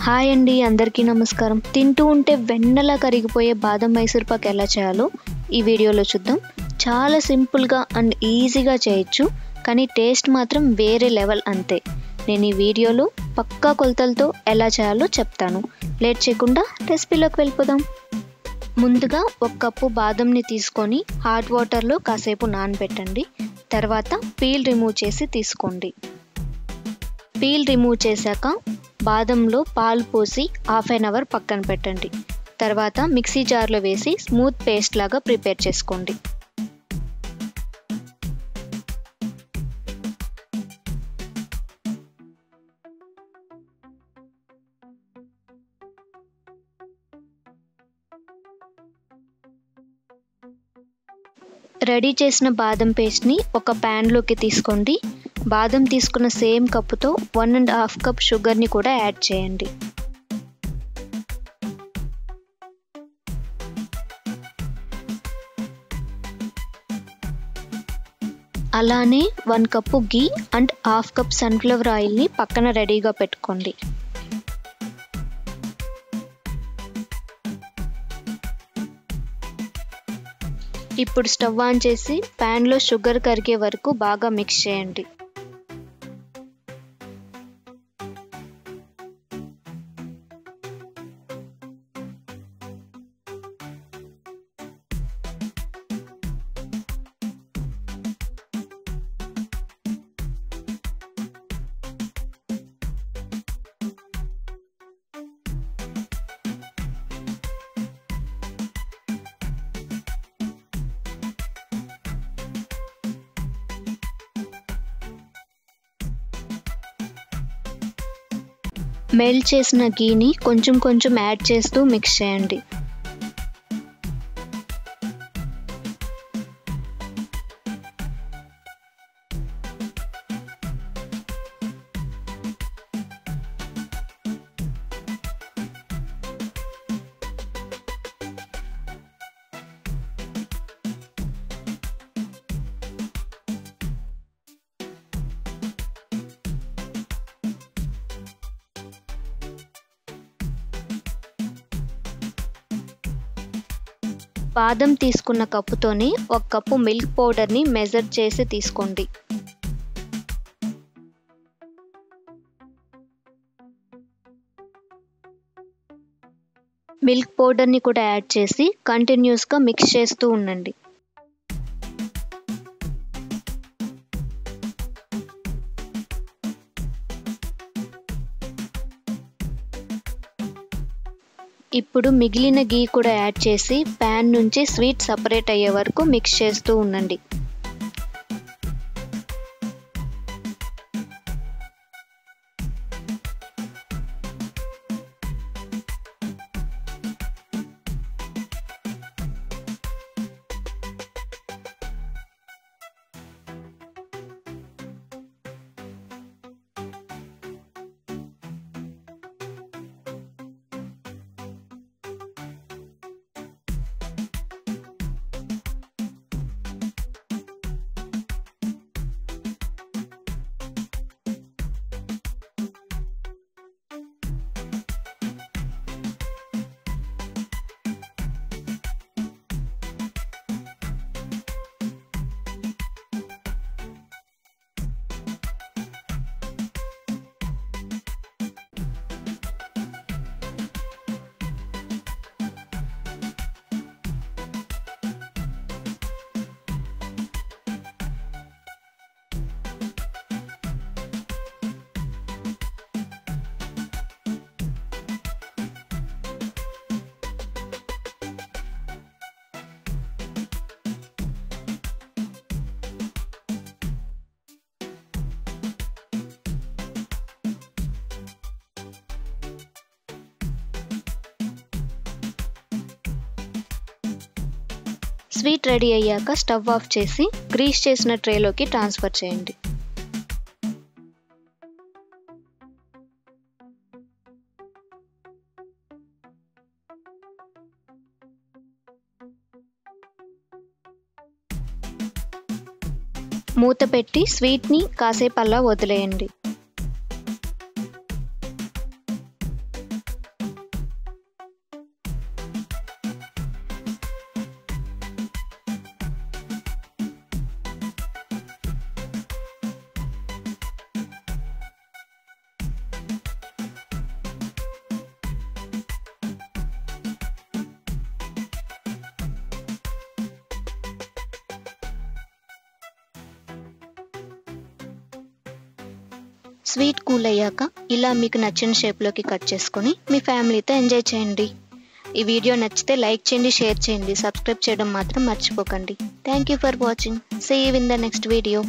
Hi అండి, అందరికీ నమస్కారం. తింటూ ఉంటే వెన్నలా కరిగిపోయే బాదం మైసూర్ పాక్ ఎలా చేయాలో ఈ వీడియోలో చూద్దాం. చాలా సింపుల్గా అండ్ ఈజీగా చేయొచ్చు, కానీ టేస్ట్ మాత్రం వేరే లెవెల్ అంతే. నేను ఈ వీడియోలో పక్కా కొలతలతో ఎలా చేయాలో చెప్తాను. లేట్ చేయకుండా రెసిపీలోకి వెళ్ళిపోదాం. ముందుగా 1 కప్పు బాదంని తీసుకొని హాట్ వాటర్లో కాసేపు నానబెట్టండి. తర్వాత పీల్ రిమూవ్ చేసి తీసుకోండి. పీల్ రిమూవ్ చేశాక బాదంలో పాలు పోసి హాఫ్ అన్ అవర్ పక్కన పెట్టండి. తర్వాత మిక్సీ జార్లో వేసి స్మూత్ పేస్ట్ లాగా ప్రిపేర్ చేసుకోండి. రెడీ చేసిన బాదం పేస్ట్ని ఒక ప్యాన్లోకి తీసుకోండి. బాదం తీసుకున్న సేమ్ కప్పుతో 1.5 కప్ షుగర్ని కూడా యాడ్ చేయండి. అలానే 1 cup ghee and half cup sunflower ఆయిల్ని పక్కన రెడీగా పెట్టుకోండి. ఇప్పుడు స్టవ్ ఆన్ చేసి ప్యాన్లో షుగర్ కరిగే వరకు బాగా మిక్స్ చేయండి. మెల్ట్ చేసిన గీని కొంచెం కొంచెం యాడ్ చేస్తూ మిక్స్ చేయండి. బాదం తీసుకున్న కప్పుతోనే 1 కప్పు మిల్క్ పౌడర్ని మెజర్ చేసి తీసుకోండి. మిల్క్ పౌడర్ని కూడా యాడ్ చేసి కంటిన్యూస్గా మిక్స్ చేస్తూ ఉండండి. ఇప్పుడు మిగిలిన గీ కూడా యాడ్ చేసి ప్యాన్ నుంచి స్వీట్ సపరేట్ అయ్యే వరకు మిక్స్ చేస్తూ ఉండండి. స్వీట్ రెడీ అయ్యాక స్టవ్ ఆఫ్ చేసి గ్రీస్ చేసిన ట్రేలోకి ట్రాన్స్ఫర్ చేయండి. మూత పెట్టి స్వీట్ని కాసేపు అలా వదిలేయండి. స్వీట్ కూల్ అయ్యాక ఇలా మీకు నచ్చిన షేప్లోకి కట్ చేసుకొని మీ ఫ్యామిలీతో ఎంజాయ్ చేయండి. ఈ వీడియో నచ్చితే లైక్ చేయండి, షేర్ చేయండి, సబ్స్క్రైబ్ చేయడం మాత్రం మర్చిపోకండి. Thank you for watching. See you in the next video.